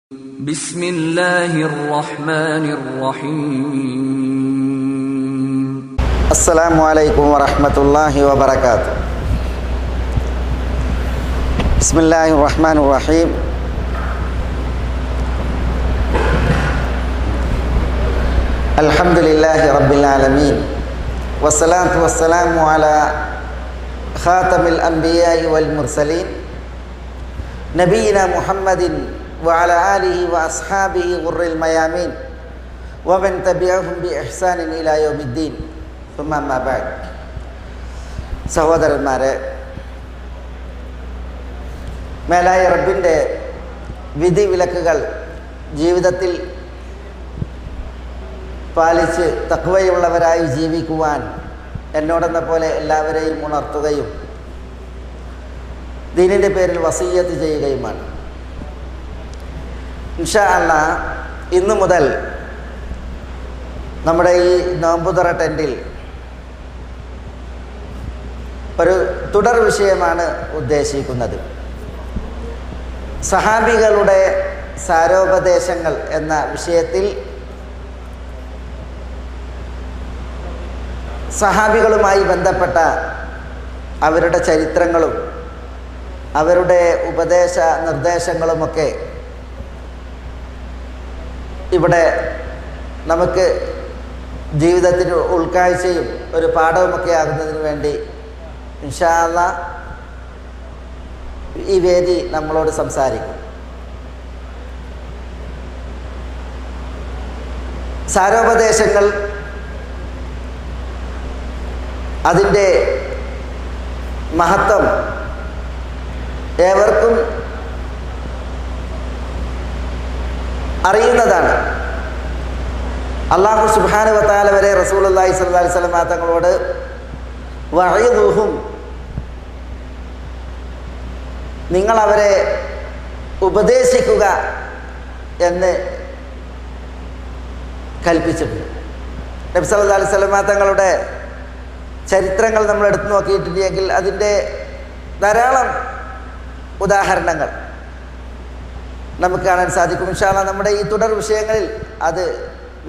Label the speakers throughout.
Speaker 1: بسم الله الرحمن الرحيم
Speaker 2: السلام عليكم ورحمة الله وبركاته. بسم الله الرحمن الرحيم. الحمد لله رب العالمين والصلاة والسلام على خاتم الأنبياء والمرسلين نبينا محمد وعلى آله وأصحابه غر الميامين ومن تبعهم بإحسان إلى يوم الدين. ثم أما بعد. സഹോദരന്മാരെ, മേലായ റബ്ബിൻ്റെ വിധി വിലക്കുകൾ ജീവിതത്തിൽ പാലിച്ച് തഖ്വയുള്ളവരായി ജീവിക്കുവാൻ എന്നോടെന്ന പോലെ എല്ലാവരെയും ഉണർത്തുകയും ദീനിൻ്റെ പേരിൽ വസിയ്യത്ത് ചെയ്യുകയുമാണ്. ഇൻഷാ അല്ലാഹ് ഇന്നു മുതൽ നമ്മുടെ ഈ നോമ്പുതുറ ടെൻറ്റിൽ ഒരു തുടർ വിഷയമാണ് ഉദ്ദേശിക്കുന്നത്. സഹാബികളുടെ സാരോപദേശങ്ങൾ എന്ന വിഷയത്തിൽ സഹാബികളുമായി ബന്ധപ്പെട്ട അവരുടെ ചരിത്രങ്ങളും അവരുടെ ഉപദേശ നിർദ്ദേശങ്ങളുമൊക്കെ ഇവിടെ നമുക്ക് ജീവിതത്തിന് ഉൾക്കാഴ്ചയും ഒരു പാഠവുമൊക്കെ ആകുന്നതിന് വേണ്ടി ഇൻഷാ അല്ലാഹ് ഈ വേദി നമ്മളോട് സംസാരിക്കും. സാരോപദേശങ്ങൾ അതിൻ്റെ മഹത്വം ഏവർക്കും അറിയുന്നതാണ്. അല്ലാഹു സുബ്ഹാനഹു വ തആല വരെ റസൂലുള്ളാഹി സ്വല്ലല്ലാഹി അലൈഹി വസല്ലം തങ്ങളോട് വഅഇദുഹും, നിങ്ങൾ അവരെ ഉപദേശിക്കുക എന്ന് കൽപ്പിച്ചിട്ടുണ്ട്. നബി സല്ലല്ലാഹു അലൈഹി വസല്ലം തങ്ങളുടെ ചരിത്രങ്ങൾ നമ്മൾ എടുത്തു നോക്കിയിട്ടുണ്ടെങ്കിൽ അതിൻ്റെ ധാരാളം ഉദാഹരണങ്ങൾ നമുക്ക് കാണാൻ സാധിക്കും. ഇൻഷാ അല്ലാഹ് നമ്മുടെ ഈ തുടർ വിഷയങ്ങളിൽ അത്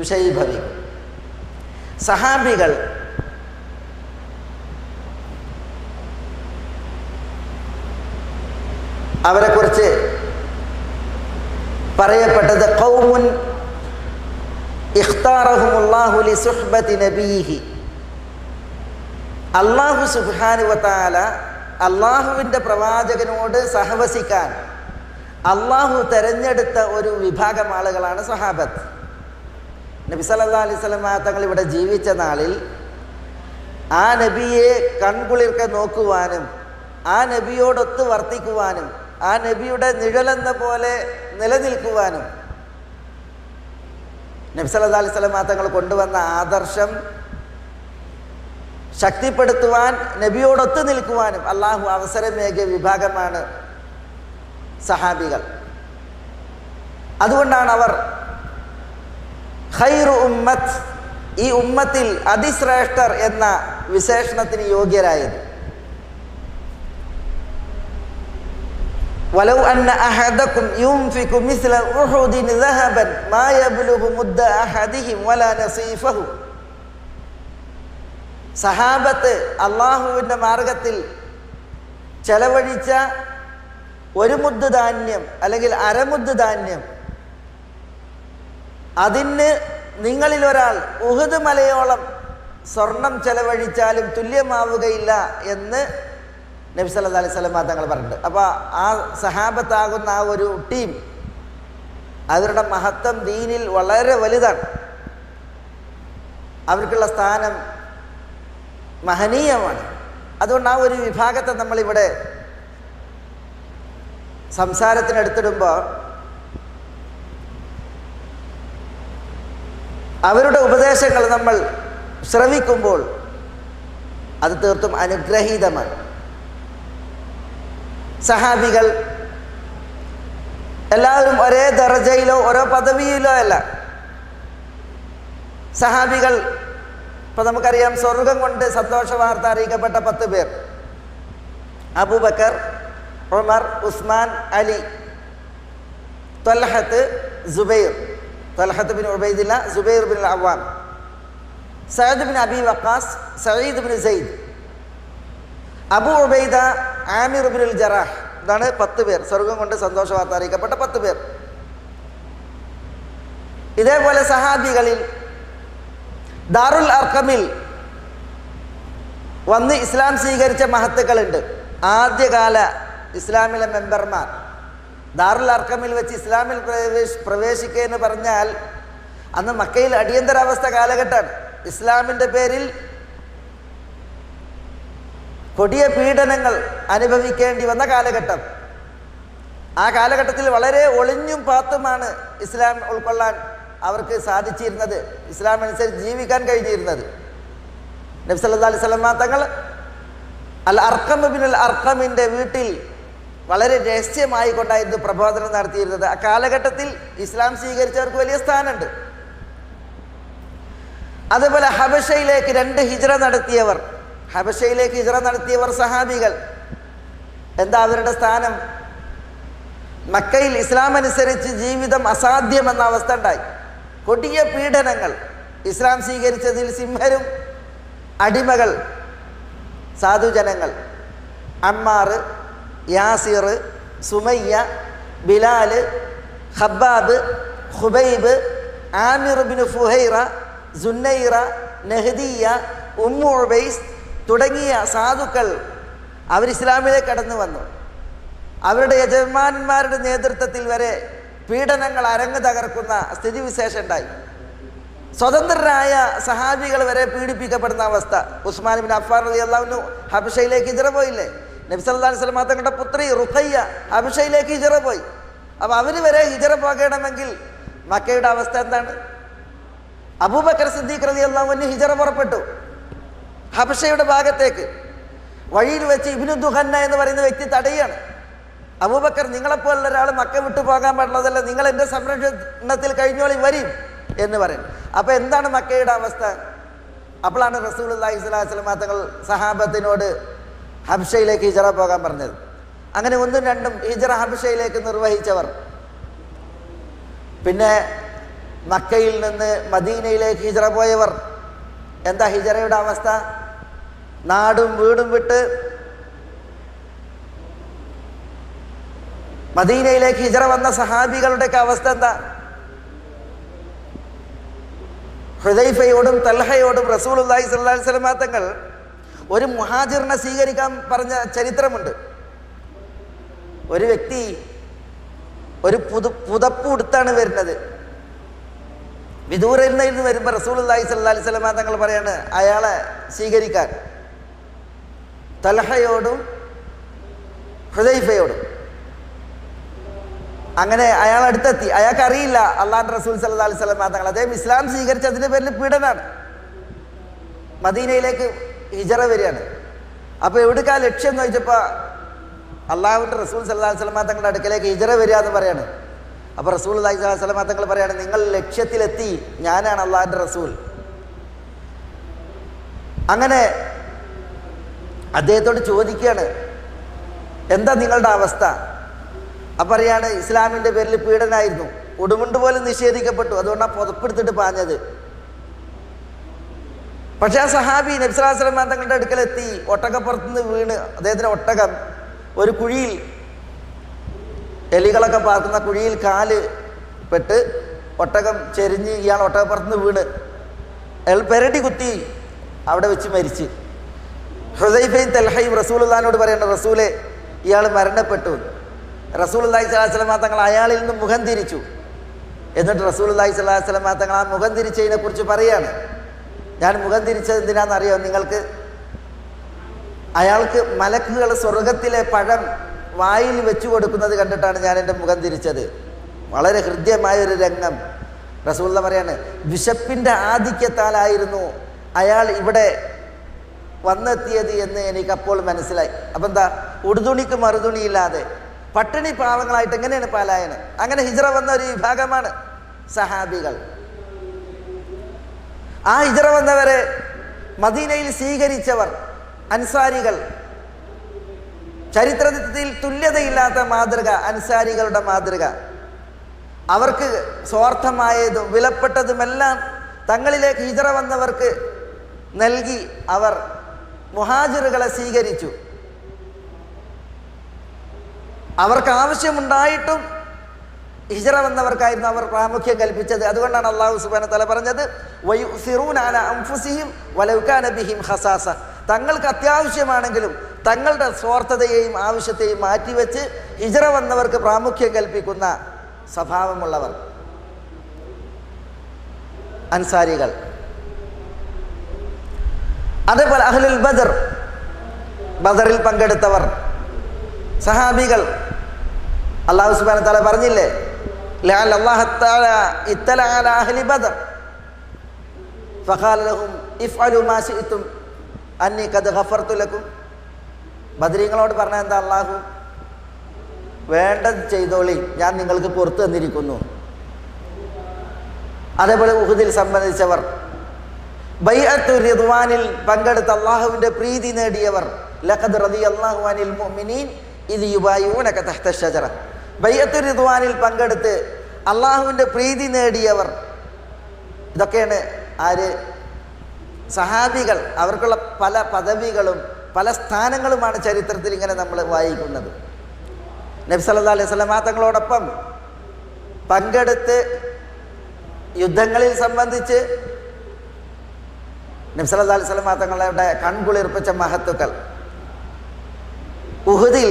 Speaker 2: വിഷയീഭവിക്കും. സഹാബികൾ അവരെക്കുറിച്ച് പറയപ്പെട്ടത് ഖൗമുൻ ഇഖ്താറഹുമുല്ലാഹു ലിസുഹ്ബതി നബിയിഹി, അല്ലാഹു സുബ്ഹാനഹു വ തആല അള്ളാഹുവിൻ്റെ പ്രവാചകനോട് സഹവസിക്കാൻ അള്ളാഹു തെരഞ്ഞെടുത്ത ഒരു വിഭാഗം ആളുകളാണ് സഹാബത്ത്. നബി സല്ലല്ലാഹു അലൈഹി വസല്ലം തങ്ങൾ ഇവിടെ ജീവിച്ച നാളിൽ ആ നബിയെ കൺകുളിർക്കെ നോക്കുവാനും ആ നബിയോടൊത്ത് വർത്തിക്കുവാനും ആ നബിയുടെ നിഴലെന്ന പോലെ നിലനിൽക്കുവാനും നബി സല്ലല്ലാഹു അലൈഹി വസല്ലം തങ്ങൾ കൊണ്ടുവന്ന ആദർശം ശക്തിപ്പെടുത്തുവാൻ, നബിയോടൊത്ത് നിൽക്കുവാനും അള്ളാഹു അവസരമേകിയ വിഭാഗമാണ് സഹാബികൾ. അതുകൊണ്ടാണ് അവർ ഖൈറു ഉമ്മത്ത്, ഈ ഉമ്മത്തിൽ അതിശ്രേഷ്ഠർ എന്ന വിശേഷണത്തിന് യോഗ്യരായത്. വലൗ അന്ന അഹദകും യുൻഫിഖു മിസ്ല ഉഹുദിൻ ദഹബൻ മാ യബ്ലുഗു മുദ്ദ അഹദിഹിം വലാ നസീഫഹു. സഹാബത്ത് അള്ളാഹുവിൻ്റെ മാർഗത്തിൽ ചെലവഴിച്ച ഒരു മുദ്ദ് ധാന്യം അല്ലെങ്കിൽ അരമുദ്ദ് ധാന്യം, അതിന് നിങ്ങളിൽ ഒരാൾ ഉഹദ് മലയോളം സ്വർണം ചെലവഴിച്ചാലും തുല്യമാവുകയില്ല എന്ന് നബി സല്ലല്ലാഹു അലൈഹി വസല്ലം തങ്ങൾ പറഞ്ഞിട്ടുണ്ട്. അപ്പോൾ ആ സഹാബത്താകുന്ന ആ ഒരു ടീം, അവരുടെ മഹത്വം ദീനിൽ വളരെ വലുതാണ്. അവർക്കുള്ള സ്ഥാനം മഹനീയമാണ്. അതുകൊണ്ട് ആ ഒരു വിഭാഗത്തെ നമ്മളിവിടെ സംസാരത്തിനെടുത്തിടുമ്പോൾ അവരുടെ ഉപദേശങ്ങൾ നമ്മൾ ശ്രവിക്കുമ്പോൾ അത് തീർത്തും അനുഗ്രഹീതമാണ്. സഹാബികൾ എല്ലാവരും ഒരേ ദർജയിലോ ഓരോ പദവിയിലോ അല്ല. സഹാബികൾ ഇപ്പം നമുക്കറിയാം, സ്വർഗം കൊണ്ട് സന്തോഷ വാർത്ത അറിയിക്കപ്പെട്ട 10 പേർ: അബൂബക്കർ, ഉമർ, ഉസ്മാൻ, അലി. ത്വൽഹത്ത്, സുബൈർ, ത്വൽഹത്ത് ബിൻ ഉബൈദില്ല, സുബൈർ ബിൻ അവ്വാം, സഅദ് ബിൻ അബി വഖാസ്, സഈദ് ബിൻ സെയ്ദ്, അബു ഉബൈദ, ആമിർ ബിൻ ജറാഹ്. ഇതാണ് 10 പേർ, സ്വർഗം കൊണ്ട് സന്തോഷ വാർത്ത അറിയിക്കപ്പെട്ട 10 പേർ. ഇതേപോലെ സഹാബികളിൽ ദാറുൽ അർഖമിൽ വന്ന് ഇസ്ലാം സ്വീകരിച്ച മഹത്തുക്കളുണ്ട്. ആദ്യകാല ഇസ്ലാമിലെ മെമ്പർമാർ ദാറുൽ അർഖമിൽ വെച്ച് ഇസ്ലാമിൽ പ്രവേശിക്കുക എന്ന് പറഞ്ഞാൽ അന്ന് മക്കയിൽ അടിയന്തരാവസ്ഥ കാലഘട്ടമാണ്. ഇസ്ലാമിൻ്റെ പേരിൽ കൊടിയ പീഡനങ്ങൾ അനുഭവിക്കേണ്ടി വന്ന കാലഘട്ടം. ആ കാലഘട്ടത്തിൽ വളരെ ഒളിഞ്ഞും പാത്തുമാണ് ഇസ്ലാം ഉൾക്കൊള്ളാൻ അവർക്ക് സാധിച്ചിരുന്നത്, ഇസ്ലാം അനുസരിച്ച് ജീവിക്കാൻ കഴിഞ്ഞിരുന്നത്. നബി സല്ലല്ലാഹു അലൈഹി വസല്ലം തങ്ങൾ അൽ അർഖം ഇബ്നുൽ അർഖമിൻ്റെ വീട്ടിൽ വളരെ രഹസ്യമായി കൊണ്ടായിരുന്നു പ്രബോധനം നടത്തിയിരുന്നത്. ആ കാലഘട്ടത്തിൽ ഇസ്ലാം സ്വീകരിച്ചവർക്ക് വലിയ സ്ഥാനമുണ്ട്. അതുപോലെ ഹബശയിലേക്ക് 2 ഹിജ്റ നടത്തിയവർ, ഹബശയിലേക്ക് ഹിജ്റ നടത്തിയവർ സഹാബികൾ. എന്താ അവരുടെ സ്ഥാനം? മക്കയിൽ ഇസ്ലാം അനുസരിച്ച് ജീവിതം അസാധ്യമെന്ന അവസ്ഥ ഉണ്ടായി. കൊടിയ പീഡനങ്ങൾ. ഇസ്ലാം സ്വീകരിച്ചതിൽ സിംഹരും അടിമകൾ, സാധുജനങ്ങൾ, അമ്മാർ, യാസിർ, സുമയ്യ, ബിലാൽ, ഖബ്ബാബ്, ഖുബൈബ്, ആമിർ ബിൻ ഫുഹൈറ, സുന്നൈറ, നഹ്ദിയ, ഉമ്മു ഉബൈസ് തുടങ്ങിയ സാധുക്കൾ അവർ ഇസ്ലാമിലേക്ക് കടന്നു വന്നു. അവരുടെ യജമാനന്മാരുടെ നേതൃത്വത്തിൽ വരെ പീഡനങ്ങൾ അരങ്ങ് തകർക്കുന്ന സ്ഥിതിവിശേഷം ഉണ്ടായി. സ്വതന്ത്രരായ സഹാബികൾ വരെ പീഡിപ്പിക്കപ്പെടുന്ന അവസ്ഥ. ഉസ്മാൻ ബിൻ അഫ്ഫാൻ റളിയല്ലാഹു അൻഹു ഹബശയിലേക്ക് ഹിജ്റ പോയില്ലേ? നബി സല്ലല്ലാഹു അലൈഹി വസല്ലം തങ്ങളുടെ പുത്രി റുഖയ്യ ഹബശയിലേക്ക് ഹിജ്റ പോയി. അപ്പോൾ അവർ വരെ ഹിജ്റ പോകണമെങ്കിൽ മക്കയുടെ അവസ്ഥ എന്താണ്? അബൂബക്കർ സിദ്ദീഖ് റളിയല്ലാഹു അൻഹു ഹിജ്റ പുറപ്പെട്ടു ഹബശയുടെ ഭാഗത്തേക്ക്. വഴിയിൽ വെച്ച് ഇബ്നു ദുഹന്ന എന്ന് പറയുന്ന വ്യക്തി തടയുകയാണ്. അബൂബക്കർ, നിങ്ങളെപ്പോലുള്ള ഒരാൾ മക്ക വിട്ടു പോകാൻ പാടുള്ളതല്ല, നിങ്ങൾ എൻ്റെ സംരക്ഷണത്തിൽ കഴിഞ്ഞോളി വരും എന്ന് പറയും. അപ്പോൾ എന്താണ് മക്കയുടെ അവസ്ഥ? അപ്പോഴാണ് റസൂലുള്ളാഹി സ്വല്ലല്ലാഹു അലൈഹി വസല്ലം തങ്ങൾ സഹാബത്തിനോട് ഹബശയിലേക്ക് ഹിജ്റ പോകാൻ പറഞ്ഞത്. അങ്ങനെ 1ഉം 2ഉം ഹിജ്റ ഹബശയിലേക്ക് നിർവഹിച്ചവർ. പിന്നെ മക്കയിൽ നിന്ന് മദീനയിലേക്ക് ഹിജ്റ പോയവർ. എന്താ ഹിജ്റയുടെ അവസ്ഥ? നാടും വീടും വിട്ട് മദീനയിലേക്ക് ഹിജ്റ വന്ന സഹാബികളുടെയൊക്കെ അവസ്ഥ എന്താ? ഹുദൈഫയോടും തൽഹയോടും റസൂലുള്ളാഹി സ്വല്ലല്ലാഹു അലൈഹി വസല്ലം തങ്ങൾ ഒരു മുഹാജിറിനെ സ്വീകരിക്കാൻ പറഞ്ഞ ചരിത്രമുണ്ട്. ഒരു വ്യക്തി ഒരു പുതപ്പ് ഉടുത്താണ് വരുന്നത്. വിദൂരയിൽ നിന്ന് വരുമ്പോൾ റസൂലുള്ളാഹി സ്വല്ലല്ലാഹു അലൈഹി വസല്ലം തങ്ങൾ പറയാണ് അയാളെ സ്വീകരിക്കാൻ തൽഹയോടും ഹുദൈഫയോടും. അങ്ങനെ അയാൾ അടുത്തെത്തി. അയാൾക്കറിയില്ല അള്ളാഹുവിൻ്റെ റസൂൽ സല്ലല്ലാഹു അലൈഹി വസല്ലം തങ്ങൾ. അദ്ദേഹം ഇസ്ലാം സ്വീകരിച്ചതിൻ്റെ പേരിൽ പീഡനാണ്. മദീനയിലേക്ക് ഹിജ്റ വരികയാണ്. അപ്പോൾ എവിടേക്കാ ലക്ഷ്യം എന്ന് ചോദിച്ചപ്പോൾ അള്ളാഹുവിൻ്റെ റസൂൽ സല്ലല്ലാഹു അലൈഹി വസല്ലം തങ്ങളുടെ അടുക്കലേക്ക് ഹിജ്റ വരിക എന്ന് പറയാണ്. അപ്പോൾ റസൂലുള്ളാഹി സ്വല്ലല്ലാഹു അലൈഹി വസല്ലം തങ്ങൾ പറയാണ്, നിങ്ങൾ ലക്ഷ്യത്തിലെത്തി, ഞാനാണ് അള്ളാഹുവിൻ്റെ റസൂൽ. അങ്ങനെ അദ്ദേഹത്തോട് ചോദിക്കുകയാണ്, എന്താ നിങ്ങളുടെ അവസ്ഥ? അപ്പം പറയാണ്, ഇസ്ലാമിൻ്റെ പേരിൽ പീഡനായിരുന്നു, ഉടുമുണ്ട് പോലും നിഷേധിക്കപ്പെട്ടു, അതുകൊണ്ടാണ് പുതപ്പെടുത്തിട്ട് പാഞ്ഞത്. പക്ഷേ ആ സഹാബി നബി സല്ലല്ലാഹു അലൈഹി വസല്ലം തങ്ങളുടെ അടുക്കലെത്തി ഒട്ടകപ്പുറത്തുനിന്ന് വീണ് അദ്ദേഹത്തിൻ്റെ ഒട്ടകം ഒരു കുഴിയിൽ, എലികളൊക്കെ പാർക്കുന്ന കുഴിയിൽ കാല് പെട്ട് ഒട്ടകം ചെരിഞ്ഞ് ഇയാൾ ഒട്ടകപ്പുറത്തുനിന്ന് വീണ് അയാൾ പെരടി കുത്തി അവിടെ വെച്ച് മരിച്ച്. ഹുദൈഫയും തൽഹയും റസൂലുള്ളാഹിനോട് പറയേണ്ട, റസൂലെ ഇയാൾ മരണപ്പെട്ടു. റസൂലുള്ളാഹി സ്വല്ലല്ലാഹു അലൈഹി വസല്ലം തങ്ങൾ അയാളിൽ നിന്ന് മുഖം തിരിച്ചു. എന്നിട്ട് റസൂലുള്ളാഹി സ്വല്ലല്ലാഹു അലൈഹി വസല്ലം തങ്ങൾ ആ മുഖം തിരിച്ചതിനെ കുറിച്ച് പറയാണ്, ഞാൻ മുഖം തിരിച്ചത് എന്തിനാണെന്നറിയോ നിങ്ങൾക്ക്? അയാൾക്ക് മലക്കുകൾ സ്വർഗത്തിലെ പഴം വായിൽ വെച്ചു കൊടുക്കുന്നത് കണ്ടിട്ടാണ് ഞാൻ എൻ്റെ മുഖം തിരിച്ചത്. വളരെ ഹൃദ്യമായൊരു രംഗം. റസൂലുള്ളാഹി പറയാണ്, വിശപ്പിൻ്റെ ആധിക്യത്താലായിരുന്നു അയാൾ ഇവിടെ വന്നെത്തിയത് എന്ന് എനിക്കപ്പോൾ മനസ്സിലായി. അപ്പം എന്താ, ഉടുതുണിക്ക് മറുതുണിയില്ലാതെ പട്ടിണി പാവങ്ങളായിട്ട് എങ്ങനെയാണ് പലായനം? അങ്ങനെ ഹിജ്റ വന്ന ഒരു വിഭാഗമാണ് സഹാബികൾ. ആ ഹിജ്റ വന്നവരെ മദീനയിൽ സ്വീകരിച്ചവർ അൻസാരികൾ. ചരിത്രത്തിൽ തുല്യതയില്ലാത്ത മാതൃക അൻസാരികളുടെ മാതൃക. അവർക്ക് സ്വാർത്ഥമായതും വിലപ്പെട്ടതുമെല്ലാം തങ്ങളിലേക്ക് ഹിജ്റ വന്നവർക്ക് നൽകി അവർ മുഹാജിറുകളെ സ്വീകരിച്ചു. അവർക്ക് ആവശ്യമുണ്ടായിട്ടും ഹിജ്റ വന്നവർക്കായിരുന്നു അവർ പ്രാമുഖ്യം കൽപ്പിച്ചത്. അതുകൊണ്ടാണ് അല്ലാഹു സുബ്ഹാനഹു വ തആല പറഞ്ഞത് വയുസിറൂന അലാ അൻഫുസിഹിം വലൗ കാന ബിഹിം ഖസാസ. തങ്ങൾക്ക് അത്യാവശ്യമാണെങ്കിലും തങ്ങളുടെ സ്വാർത്ഥതയെയും ആവശ്യത്തെയും മാറ്റിവെച്ച് ഹിജ്റ വന്നവർക്ക് പ്രാമുഖ്യം കൽപ്പിക്കുന്ന സ്വഭാവമുള്ളവർ അൻസാരികൾ. അതേപോലെ അഹ്ലുൽ ബദർ, ബദറിൽ പങ്കെടുത്തവർ സഹാബികൾ. അല്ലാഹു സുബ്ഹാനഹു വ തആല പറഞ്ഞില്ലേ ലഅല്ല അല്ലാഹു തആല ഇത്തല അലാ അഹ്ലി ബദർ ഫഖാല ലഹും ഇഫ്അലു മാ ശിഅ്തും അന്നി ഖദ് ഗഫർതു ലക്കും. ബദരീങ്ങളോട് പറഞ്ഞ എന്താ? അല്ലാഹു വേണ്ടത് ചെയ്തോളി, ഞാൻ നിങ്ങൾക്ക് പുറത്തു തന്നിരിക്കുന്നു. അതേപോലെ ഉഹുദിൽ സംബന്ധിച്ചവർ, ബൈഅത്തു റിദ്വാനിൽ പങ്കെടുത്ത അല്ലാഹുവിൻ്റെ പ്രീതി നേടിയവർ, ലഖദ് റളിയല്ലാഹു അനിൽ മുഅ്മിനീൻ ഇദ് യുബായിഊനക തഹ്ത അഷ്ജറ. ബൈഅത്തു റിദ്വാനിൽ പങ്കെടുത്ത് അല്ലാഹുവിൻ്റെ പ്രീതി നേടിയവർ. ഇതൊക്കെയാണ് ആര്? സഹാബികൾ. അവർക്കുള്ള പല പദവികളും പല സ്ഥാനങ്ങളുമാണ് ചരിത്രത്തിൽ ഇങ്ങനെ നമ്മൾ വായിക്കുന്നത്. നബി സല്ലല്ലാഹു അലൈഹി വസല്ലം തങ്ങളോടൊപ്പം പങ്കെടുത്ത് യുദ്ധങ്ങളിൽ സംബന്ധിച്ച് നബി സല്ലല്ലാഹു അലൈഹി വസല്ലം തങ്ങളുടെ കൺകുളിർപ്പിച്ച മഹത്തുക്കൾ. ഉഹുദിൽ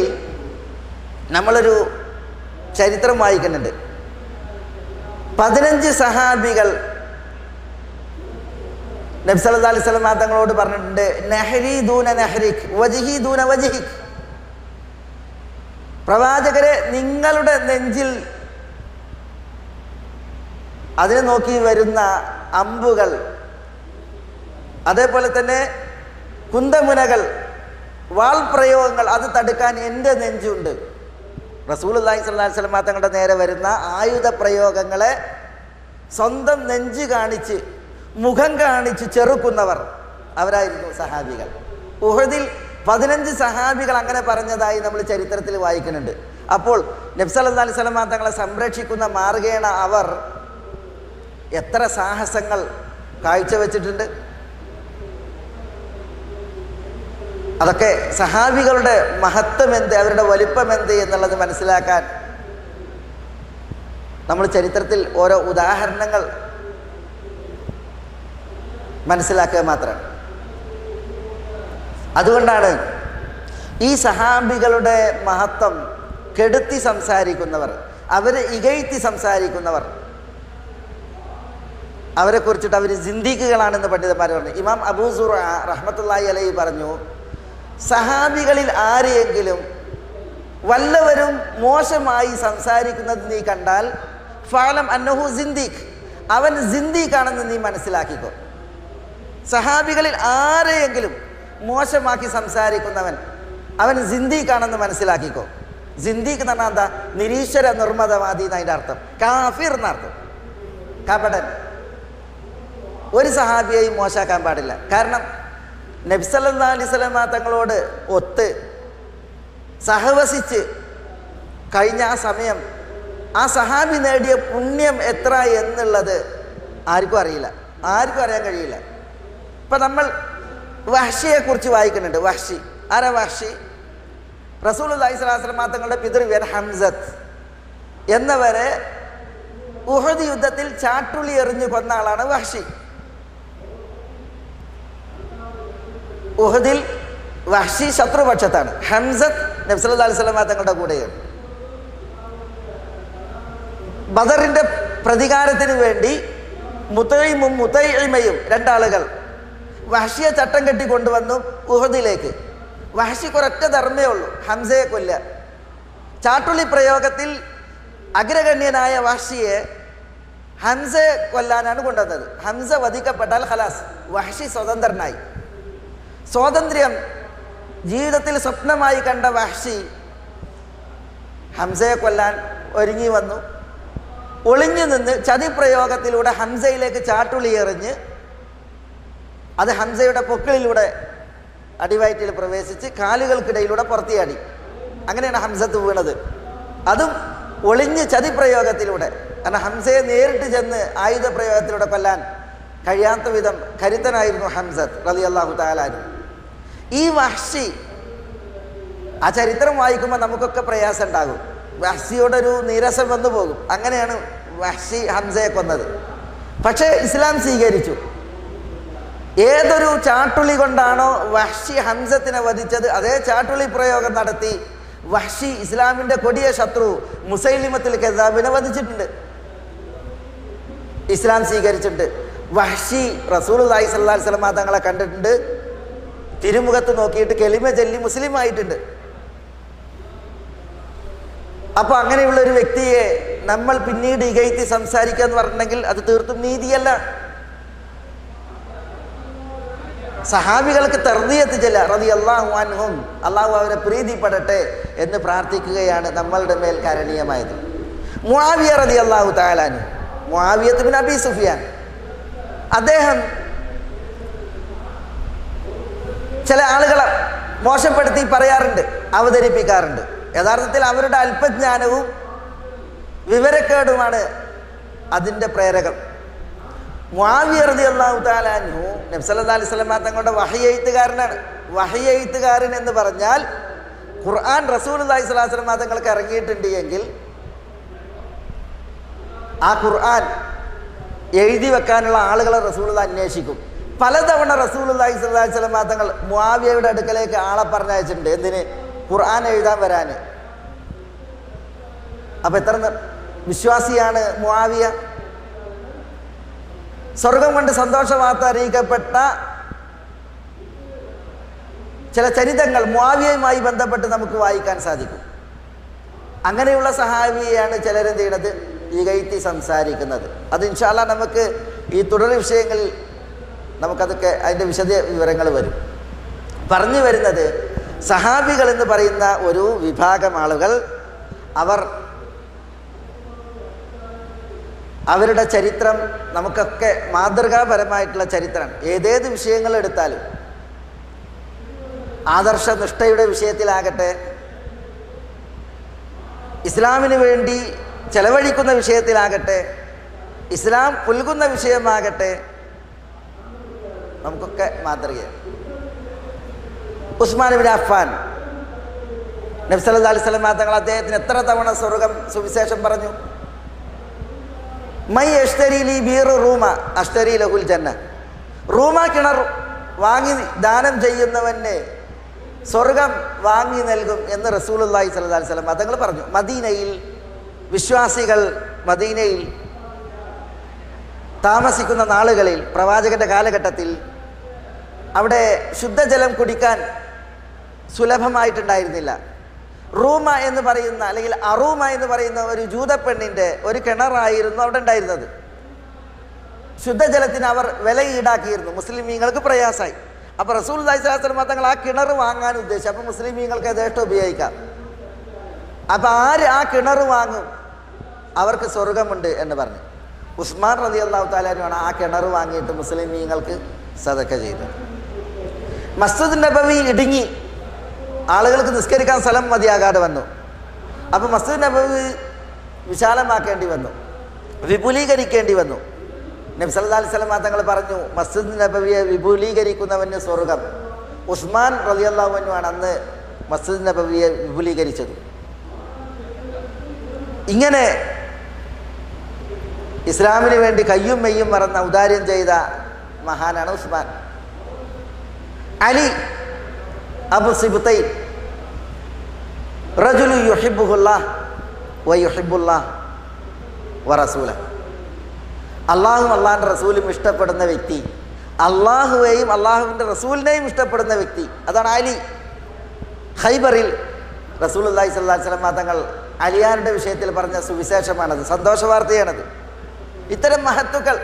Speaker 2: നമ്മളൊരു ചരിത്രം വായിക്കുന്നുണ്ട്. 15 സഹാബികൾ നബി സല്ലല്ലാഹു അലൈഹി വസല്ലം തങ്ങളോട് പറഞ്ഞിട്ടുണ്ട്, നഹ്രി ദൂന നഹ്രിക് വജ്ഹി ദൂന വജ്ഹിക്. പ്രവാചകരെ, നിങ്ങളുടെ നെഞ്ചിൽ അതിനെ നോക്കി വരുന്ന അമ്പുകൾ, അതേപോലെ തന്നെ കുന്തമുനകൾ, വാൾ പ്രയോഗങ്ങൾ, അത് തടുക്കാൻ എൻ്റെ നെഞ്ചുണ്ട്. റസൂലുള്ളാഹി സ്വല്ലല്ലാഹു അലൈഹി വസല്ലം തങ്ങളുടെ നേരെ വരുന്ന ആയുധ പ്രയോഗങ്ങളെ സ്വന്തം നെഞ്ച് കാണിച്ച് മുഖം കാണിച്ച് ചെറുക്കുന്നവർ അവരായിരുന്നു സഹാബികൾ. ഉഹദിൽ 15 സഹാബികൾ അങ്ങനെ പറഞ്ഞതായി നമ്മൾ ചരിത്രത്തിൽ വായിക്കുന്നുണ്ട്. അപ്പോൾ നബി സല്ലല്ലാഹു അലൈഹി വസല്ലം തങ്ങളെ സംരക്ഷിക്കുന്ന മാർഗേണ അവർ എത്ര സാഹസങ്ങൾ കാഴ്ചവെച്ചിട്ടുണ്ട്. അതൊക്കെ സഹാബികളുടെ മഹത്വം എന്ത്, അവരുടെ വലിപ്പം എന്ത് എന്നുള്ളത് മനസ്സിലാക്കാൻ നമ്മൾ ചരിത്രത്തിൽ ഓരോ ഉദാഹരണങ്ങൾ മനസ്സിലാക്കുക മാത്രമാണ്. അതുകൊണ്ടാണ് ഈ സഹാബികളുടെ മഹത്വം കെടുത്തി സംസാരിക്കുന്നവർ, അവരെ ഇകഴ്ത്തി സംസാരിക്കുന്നവർ, അവരെ കുറിച്ചിട്ട് അവർ സിന്ദീഖുകളാണെന്ന് പണ്ഡിതന്മാർ പറഞ്ഞു. ഇമാം അബൂ സുറ റഹ്മത്തുള്ളാഹി അലൈഹി പറഞ്ഞു, സഹാബികളിൽ ആരെയെങ്കിലും വല്ലവരും മോശമായി സംസാരിക്കുന്നത് നീ കണ്ടാൽ ഫഅലം അന്നഹു സിന്ദീഖ്, അവൻ സിന്ദീഖാണെന്ന് നീ മനസ്സിലാക്കിക്കോ. സഹാബികളിൽ ആരെയെങ്കിലും മോശമാക്കി സംസാരിക്കുന്നവൻ അവൻ സിന്ദീഖാണെന്ന് മനസ്സിലാക്കിക്കോ. സിന്ദീഖ് എന്ന് പറഞ്ഞാൽ എന്താ? നിരീശ്വര നിർമ്മതവാദി എന്നതിൻ്റെ അർത്ഥം. കാഫിർ എന്നർത്ഥം, കപടൻ. ഒരു സഹാബിയെയും മോശമാക്കാൻ പാടില്ല. കാരണം നബി സല്ലല്ലാഹു അലൈഹി വസല്ലം തങ്ങളോട് ഒത്ത് സഹവസിച്ച് കഴിഞ്ഞ ആ സമയം ആ സഹാബി നേടിയ പുണ്യം എത്ര എന്നുള്ളത് ആർക്കും അറിയില്ല, ആർക്കും അറിയാൻ കഴിയില്ല. ഇപ്പം നമ്മൾ വഹ്ഷിയെക്കുറിച്ച് വായിക്കുന്നുണ്ട്. വഹ്ഷി ആരാ? വഹ്ഷി റസൂലുള്ളാഹി സ്വല്ലല്ലാഹു അലൈഹി വസല്ലം തങ്ങളുടെ പിതൃവ്യൻ ഹംസത്ത് എന്നവരെ ഉഹദ് യുദ്ധത്തിൽ ചാട്ടുളി എറിഞ്ഞു കൊന്ന ആളാണ് വഹ്ഷി. ഉഹദിൽ വഹ്ഷി ശത്രുപക്ഷത്താണ്, ഹംസത്ത് നബി സല്ലല്ലാഹു അലൈഹി വസല്ലം തങ്ങളുടെ കൂടെയാണ്. ബദറിന്റെ പ്രതികാരത്തിന് വേണ്ടി മുതൈമും മുതൈമയും രണ്ടാളുകൾ വഹ്ഷിയെ ചട്ടം കെട്ടി കൊണ്ടുവന്നു ഉഹദിലേക്ക്. വഹ്ഷിക്ക് ഒരൊറ്റ ധർമ്മേ ഉള്ളൂ, ഹംസയെ കൊല്ല. ചാട്ടുളി പ്രയോഗത്തിൽ അഗ്രഗണ്യനായ വഹ്ഷിയെ ഹംസയെ കൊല്ലാനാണ് കൊണ്ടുവന്നത്. ഹംസ വധിക്കപ്പെട്ടാൽ ഖലാസ്, വഹ്ഷി സ്വതന്ത്രനായി. സ്വാതന്ത്ര്യം ജീവിതത്തിൽ സ്വപ്നമായി കണ്ട വഹ്ഷി ഹംസയെ കൊല്ലാൻ ഒരുങ്ങി വന്നു. ഒളിഞ്ഞു നിന്ന് ചതിപ്രയോഗത്തിലൂടെ ഹംസയിലേക്ക് ചാട്ടുളി എറിഞ്ഞ് അത് ഹംസയുടെ പൊക്കിളിലൂടെ അടിവയറ്റിൽ പ്രവേശിച്ച് കാലുകൾക്കിടയിലൂടെ പുറത്തിയാടി. അങ്ങനെയാണ് ഹംസത്ത് വീണത്. അതും ഒളിഞ്ഞ് ചതിപ്രയോഗത്തിലൂടെ. കാരണം ഹംസയെ നേരിട്ട് ചെന്ന് ആയുധ പ്രയോഗത്തിലൂടെ കൊല്ലാൻ കഴിയാത്ത വിധം കരുത്തനായിരുന്നു ഹംസത്ത് റളിയല്ലാഹു തആല അൻഹു. ഈ വഹ്ശി, ആ ചരിത്രം വായിക്കുമ്പോൾ നമുക്കൊക്കെ പ്രയാസം ഉണ്ടാകും. വഹ്ശിയോടൊരു നീരസം വന്നു പോകും. അങ്ങനെയാണ് വഹ്ശി ഹംസയെ കൊന്നത്. പക്ഷേ ഇസ്ലാം സ്വീകരിച്ചു. ഏതൊരു ചാട്ടുളി കൊണ്ടാണോ വഹ്ശി ഹംസത്തിനെ വധിച്ചത്, അതേ ചാട്ടുളി പ്രയോഗം നടത്തി വഹ്ശി ഇസ്ലാമിൻ്റെ കൊടിയ ശത്രു മുസൈലിമത്തുൽ കദ്ദാബിനെ വധിച്ചിട്ടുണ്ട്. ഇസ്ലാം സ്വീകരിച്ചിട്ടുണ്ട്. വഹ്ശി റസൂലുള്ളാഹി സ്വല്ലല്ലാഹു അലൈഹി വസല്ലം തങ്ങളെ കണ്ടിട്ടുണ്ട്. തിരുമുഖത്ത് നോക്കിയിട്ട് കെലിമ ചൊല്ലി മുസ്ലിം ആയിട്ടുണ്ട്. അപ്പോൾ അങ്ങനെയുള്ള ഒരു വ്യക്തിയെ നമ്മൾ പിന്നീട് ഇകഴ്ത്തി സംസാരിക്കുക എന്ന് പറഞ്ഞിട്ടുണ്ടെങ്കിൽ അത് തീർത്തും നീതിയല്ല. സഹാബികൾക്ക് തർദിയത്ത് ചെല്ല റളിയല്ലാഹു അൻഹും, അള്ളാഹു അവരെ പ്രീതിപ്പെടട്ടെ എന്ന് പ്രാർത്ഥിക്കുകയാണ് നമ്മളുടെ മേൽ കരണീയമായത്. മുആവിയ റളിയല്ലാഹു തആല അൻഹു, മുആവിയ ഇബ്നു അബീ സുഫിയാൻ, അദ്ദേഹം ചില ആളുകളെ മോശപ്പെടുത്തി പറയാറുണ്ട്, അവതരിപ്പിക്കാറുണ്ട്. യഥാർത്ഥത്തിൽ അവരുടെ അല്പജ്ഞാനവും വിവരക്കേടുമാണ് അതിൻ്റെ പ്രേരകം. മുആവിയ റളിയല്ലാഹു തആല അൻഹു നബി സല്ലല്ലാഹു അലൈഹി വസല്ലം തങ്ങളുടെ വഹി എഴുത്തുകാരനാണ്. വഹി എഴുത്തുകാരൻ എന്ന് പറഞ്ഞാൽ ഖുർആൻ റസൂലുള്ളാഹി സ്വല്ലല്ലാഹു അലൈഹി വസല്ലം തങ്ങൾക്ക് ഇറങ്ങിയിട്ടുണ്ട് എങ്കിൽ ആ ഖുർആൻ എഴുതി വെക്കാനുള്ള ആളുകളെ റസൂലുള്ളാഹി അന്വേഷിക്കും. പലതവണ റസൂലുള്ളാഹി സ്വല്ലല്ലാഹു അലൈഹി വസല്ലം തങ്ങൾ മുആവിയയുടെ അടുക്കലേക്ക് ആളെ പറഞ്ഞയച്ചിട്ടുണ്ട്. എന്തിന്? ഖുർആൻ എഴുതാൻ വരാൻ. അപ്പം എത്ര വിശ്വാസിയാണ് മുആവിയ. സ്വർഗം കൊണ്ട് സന്തോഷ വാർത്ത അറിയിക്കപ്പെട്ട ചില ചരിതങ്ങൾ മുആവിയയുമായി ബന്ധപ്പെട്ട് നമുക്ക് വായിക്കാൻ സാധിക്കും. അങ്ങനെയുള്ള സഹാബിയെയാണ് ചിലരെന്ത് ചെയ്യണത്, ഇകഴ്ത്തി സംസാരിക്കുന്നത്. അത് ഇൻഷാ അല്ലാഹ് നമുക്ക് ഈ തുടർ വിഷയങ്ങളിൽ നമുക്കതൊക്കെ അതിൻ്റെ വിശദ വിവരങ്ങൾ വരും. പറഞ്ഞു വരുന്നത്, സഹാബികൾ എന്ന് പറയുന്ന ഒരു വിഭാഗം ആളുകൾ അവരുടെ ചരിത്രം നമുക്കൊക്കെ മാതൃകാപരമായിട്ടുള്ള ചരിത്രമാണ്. ഏതേത് വിഷയങ്ങൾ എടുത്താലും, ആദർശനിഷ്ഠയുടെ വിഷയത്തിലാകട്ടെ, ഇസ്ലാമിന് വേണ്ടി ചെലവഴിക്കുന്ന വിഷയത്തിലാകട്ടെ, ഇസ്ലാം പുൽകുന്ന വിഷയമാകട്ടെ, നമുക്കൊക്കെ മാതൃകയാണ്. ഉസ്മാൻ ഇബ്നു അഫ്ഫാൻ, നബി സല്ലല്ലാഹു അലൈഹി വസല്ലം തങ്ങൾ അദ്ദേഹത്തിന് എത്ര തവണ സ്വർഗം സുവിശേഷം പറഞ്ഞു? മൈ അഷ്തരി ലി ബീർ റൂമ അഷ്തരി ലഹുൽ ജന്ന. റൂമ കിണർ വാങ്ങി ദാനം ചെയ്യുന്നവന് സ്വർഗം വാങ്ങി നൽകും എന്ന് റസൂലുള്ളാഹി സ്വല്ലല്ലാഹു അലൈഹി വസല്ലം തങ്ങൾ പറഞ്ഞു. മദീനയിൽ വിശ്വാസികൾ മദീനയിൽ താമസിക്കുന്ന നാളുകളിൽ, പ്രവാചകന്റെ കാലഘട്ടത്തിൽ അവിടെ ശുദ്ധജലം കുടിക്കാൻ സുലഭമായിട്ടുണ്ടായിരുന്നില്ല. റൂമ എന്ന് പറയുന്ന, അല്ലെങ്കിൽ അറൂമ എന്ന് പറയുന്ന ഒരു ജൂതപ്പെണ്ണിൻ്റെ ഒരു കിണറായിരുന്നു അവിടെ ഉണ്ടായിരുന്നത്. ശുദ്ധജലത്തിന് അവർ വില ഈടാക്കിയിരുന്നു. മുസ്ലിമീങ്ങൾക്ക് പ്രയാസമായി. അപ്പോൾ റസൂലുള്ളാഹി സ്വല്ലല്ലാഹു അലൈഹി വസല്ലം തങ്ങൾ ആ കിണർ വാങ്ങാൻ ഉദ്ദേശിച്ചു. അപ്പോൾ മുസ്ലിമീങ്ങൾക്ക് യഥേഷ്ടം ഉപയോഗിക്കാം. അപ്പോൾ ആര് ആ കിണർ വാങ്ങും, അവർക്ക് സ്വർഗമുണ്ട് എന്ന് പറഞ്ഞു. ഉസ്മാൻ റളിയല്ലാഹു തആല അൻഹുവാണ് ആ കിണർ വാങ്ങിയിട്ട് മുസ്ലിമീങ്ങൾക്ക് സദക്ക ചെയ്തത്. മസ്ജിദ് നബവി ഇടുങ്ങി, ആളുകൾക്ക് നിസ്കരിക്കാൻ സ്ഥലം മതിയാകാതെ വന്നു. അപ്പോൾ മസ്ജിദ് നബവി വിശാലമാക്കേണ്ടി വന്നു, വിപുലീകരിക്കേണ്ടി വന്നു. നബി സല്ലല്ലാഹു അലൈഹി വസല്ലം തങ്ങൾ പറഞ്ഞു, മസ്ജിദ് നബവിയെ വിപുലീകരിക്കുന്നവന് സ്വർഗം. ഉസ്മാൻ റളിയല്ലാഹു അൻഹു ആണ് അന്ന് മസ്ജിദ് നബവിയെ വിപുലീകരിച്ചത്. ഇങ്ങനെ ഇസ്ലാമിന് വേണ്ടി കയ്യും മെയ്യും മറന്ന ഔദാര്യം ചെയ്ത മഹാനാണ് ഉസ്മാൻ. അലി അബു സിബ്തൈൻ, റജുലു യുഹിബ്ബുഹുല്ലാഹ് വ യുഹിബ്ബുല്ലാഹ് വ റസൂലഹു. അള്ളാഹും അള്ളാഹിൻ്റെ റസൂലും ഇഷ്ടപ്പെടുന്ന വ്യക്തി, അള്ളാഹുവേയും അള്ളാഹുവിൻ്റെ റസൂലിനെയും ഇഷ്ടപ്പെടുന്ന വ്യക്തി, അതാണ് അലി. ഖൈബറിൽ റസൂലുള്ളാഹി സ്വല്ലല്ലാഹു അലൈഹി വസല്ലം തങ്ങൾ അലിയാരുടെ വിഷയത്തിൽ പറഞ്ഞ സുവിശേഷമാണത്, സന്തോഷ വാർത്തയാണത്. ഇത്തരം മഹത്തുക്കൾ,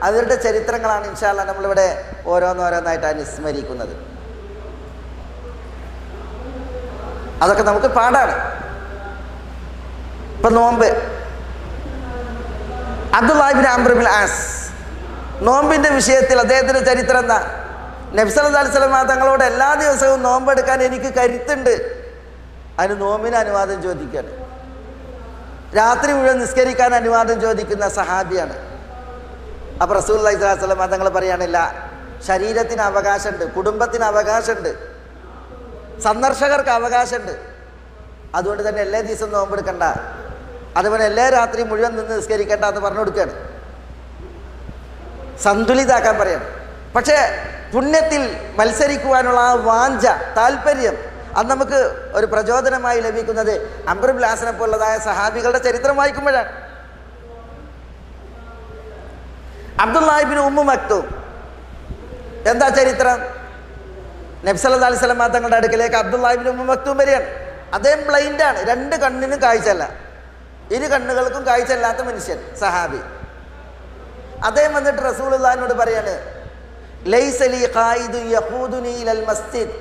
Speaker 2: അവരുടെ ചരിത്രങ്ങളാണ് ഇൻഷാ അല്ലാഹ് നമ്മളിവിടെ ഓരോന്നോരോന്നായിട്ട് അനുസ്മരിക്കുന്നത്. അതൊക്കെ നമുക്ക് പാടാണ്. ഇപ്പം നോമ്പ്, അബ്ദുല്ലാഹി ഇബ്നു അംർ ഇബ്നുൽ ആസ്, നോമ്പിൻ്റെ വിഷയത്തിൽ അദ്ദേഹത്തിൻ്റെ ചരിത്രം എന്താ? നബി സല്ലല്ലാഹു അലൈഹി വസല്ലം തങ്ങളോട് എല്ലാ ദിവസവും നോമ്പെടുക്കാൻ എനിക്ക് കരുത്തുണ്ട്, അതിന് നോമ്പിന് അനുവാദം ചോദിക്കുകയാണ്. രാത്രി മുഴുവൻ നിസ്കരിക്കാൻ അനുവാദം ചോദിക്കുന്ന സഹാബിയാണ്. അപ്പോൾ റസൂലുള്ളാഹി സ്വല്ലല്ലാഹു അലൈഹി വസല്ലം തങ്ങൾ പറയാനില്ല, ശരീരത്തിന് അവകാശമുണ്ട്, കുടുംബത്തിന് അവകാശമുണ്ട്, സന്ദർശകർക്ക് അവകാശമുണ്ട്. അതുകൊണ്ട് തന്നെ എല്ലാ ദിവസവും നോമ്പെടുക്കണ്ട, അതുപോലെ എല്ലാ രാത്രി മുഴുവൻ നിന്ന് നിസ്കരിക്കേണ്ട എന്ന് പറഞ്ഞു കൊടുക്കുകയാണ്, സന്തുലിതാക്കാൻ പറയണം. പക്ഷേ പുണ്യത്തിൽ മത്സരിക്കുവാനുള്ള ആ വാഞ്ച, താല്പര്യം, അത് നമുക്ക് ഒരു പ്രചോദനമായി ലഭിക്കുന്നത് അംർ ഇബ്നു ആസിനെ പോലുള്ളതായ സഹാബികളുടെ ചരിത്രം വായിക്കുമ്പോഴാണ്. അബ്ദുല്ലാഹി ഇബ്നു ഉമ്മു മക്തൂം, എന്താ ചരിത്രം? നബി സല്ലല്ലാഹു അലൈഹി വസല്ലം തങ്ങളുടെ അടുക്കലേക്ക് അബ്ദുല്ലാഹി ഇബ്നു ഉമ്മു മക്തൂം വരികയാണ്. അദ്ദേഹം ബ്ലൈൻഡാണ്, രണ്ട് കണ്ണിനും കാഴ്ചയല്ല, ഇരു കണ്ണുകൾക്കും കാഴ്ചയില്ലാത്ത മനുഷ്യൻ, സഹാബി. അദ്ദേഹം വന്നിട്ട് റസൂലുള്ളാഹിനോട് പറയാണ്, ലൈസ ലീ ഖായിദു യഖൂദുനി ഇലൽ മസ്ജിദ്,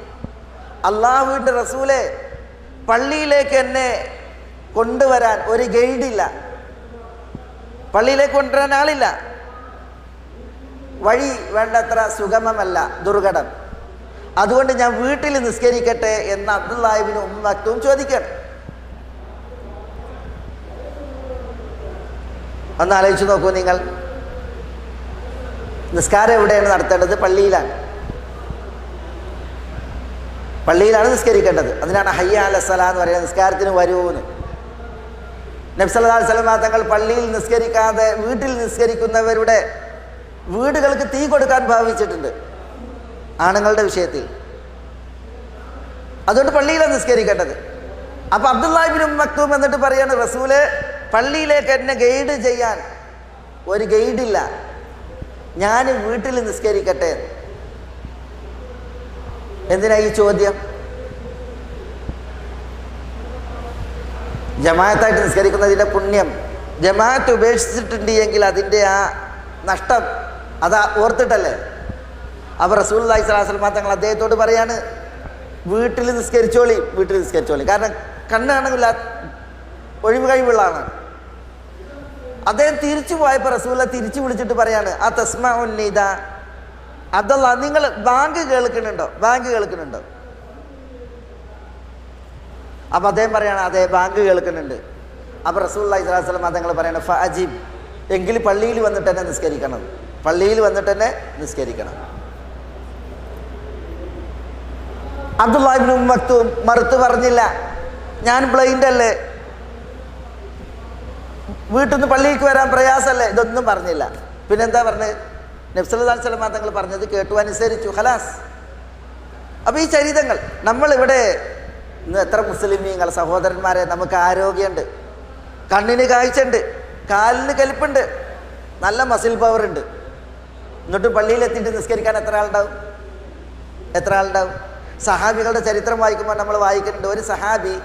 Speaker 2: അല്ലാഹുവിൻ്റെ റസൂലേ, പള്ളിയിലേക്ക് എന്നെ കൊണ്ടുവരാൻ ഒരു ഗൈഡില്ല, പള്ളിയിലേക്ക് കൊണ്ടുവരാൻ ആളില്ല, വഴി വേണ്ടത്ര സുഗമമല്ല, ദുർഘടം, അതുകൊണ്ട് ഞാൻ വീട്ടിൽ നിസ്കരിക്കട്ടെ എന്ന് അബ്ദുല്ലാഹി ഇബ്നു ഉമ്മു മക്തൂം ചോദിക്കണം. ഒന്ന് ആലോചിച്ച് നോക്കൂ നിങ്ങൾ, നിസ്കാരം എവിടെയാണ് നടത്തേണ്ടത്? പള്ളിയിലാണ്, പള്ളിയിലാണ് നിസ്കരിക്കേണ്ടത്. അതിനാണ് ഹയ്യ അലസ്സലാ എന്ന് പറയുന്നത്, നിസ്കാരത്തിന് വരൂന്ന്. നബി സല്ലല്ലാഹു അലൈഹി വസല്ലം തങ്ങൾ പള്ളിയിൽ നിസ്കരിക്കാതെ വീട്ടിൽ നിസ്കരിക്കുന്നവരുടെ വീടുകൾക്ക് തീ കൊടുക്കാൻ ഭാവിച്ചിട്ടുണ്ട് ആണുങ്ങളുടെ വിഷയത്തിൽ. അതുകൊണ്ട് പള്ളിയിലാണ് നിസ്കരിക്കേണ്ടത്. അപ്പോൾ അബ്ദുല്ലാഹി ഇബ്നു ഉമ്മു മക്തൂം എന്നിട്ട് പറയാണ്, റസൂല്, പള്ളിയിലേക്ക് എന്നെ ഗൈഡ് ചെയ്യാൻ ഒരു ഗൈഡില്ല, ഞാൻ വീട്ടിൽ നിസ്കരിക്കട്ടെ. എന്തിനാ ഈ ചോദ്യം? ജമാഅത്തായിട്ട് നിസ്കരിക്കുന്നതിൻ്റെ പുണ്യം, ജമാഅത്ത് ഉപേക്ഷിച്ചിട്ടുണ്ട് എങ്കിൽ അതിൻ്റെ ആ നഷ്ടം അതാ ഓർത്തിട്ടല്ലേ. അപ്പോൾ റസൂലുള്ളാഹി സ്വല്ലല്ലാഹു അലൈഹി വസല്ലം തങ്ങൾ അദ്ദേഹത്തോട് പറയാണ്, വീട്ടിൽ നിസ്കരിച്ചോളി, വീട്ടിൽ നിസ്കരിച്ചോളി. കാരണം കണ്ണാണെന്നില്ല, ഒഴിവ് കഴിവുള്ള ആളാണ്. അദ്ദേഹം തിരിച്ചു പോയപ്പോൾ റസൂലുള്ളാഹി തിരിച്ചു വിളിച്ചിട്ട് പറയാണ്, ആ തസ്മഉൻ നിദാ, അബ്ദുല്ലാ, നിങ്ങൾ ബാങ്ക് കേൾക്കുന്നുണ്ടോ? ബാങ്ക് കേൾക്കുന്നുണ്ടോ? അപ്പം അദ്ദേഹം പറയാണ്, അതെ, ബാങ്ക് കേൾക്കുന്നുണ്ട്. അപ്പോൾ റസൂലുള്ളാഹി സ്വല്ലല്ലാഹു അലൈഹി വസല്ലം തങ്ങൾ പറയണം, ഫഅജിബ്, എങ്കിൽ പള്ളിയിൽ വന്നിട്ട് തന്നെ നിസ്കരിക്കണം, പള്ളിയിൽ വന്നിട്ട് തന്നെ നിസ്കരിക്കണം. അബ്ദുല്ലാഹി ഇബ്നു ഉമ്മു മക്തൂം മറുത്തു പറഞ്ഞില്ല, ഞാൻ ബ്ലൈൻഡ് അല്ലേ, വീട്ടിൽ നിന്ന് പള്ളിയിലേക്ക് വരാൻ പ്രയാസമല്ലേ, ഇതൊന്നും പറഞ്ഞില്ല. പിന്നെന്താ പറഞ്ഞത്? നബി സല്ലല്ലാഹു അലൈഹി വസല്ലം തങ്ങൾ പറഞ്ഞത് കേട്ടു, അനുസരിച്ചു, ഖലാസ്. അപ്പോൾ ഈ ചരിതങ്ങൾ നമ്മളിവിടെ ഇന്ന് എത്ര മുസ്ലിമീങ്ങൾ സഹോദരന്മാരെ, നമുക്ക് ആരോഗ്യമുണ്ട്, കണ്ണിന് കാഴ്ചയുണ്ട്, കാലിന് കലിപ്പുണ്ട്, നല്ല മസിൽ പവർ ഉണ്ട്, എന്നിട്ടും പള്ളിയിലെത്തിയിട്ട് നിസ്കരിക്കാൻ എത്ര ആളുണ്ടാവും? എത്ര ആളുണ്ടാവും? സഹാബികളുടെ ചരിത്രം വായിക്കുമ്പോൾ നമ്മൾ വായിക്കുന്നുണ്ട്, ഒരു സഹാബി,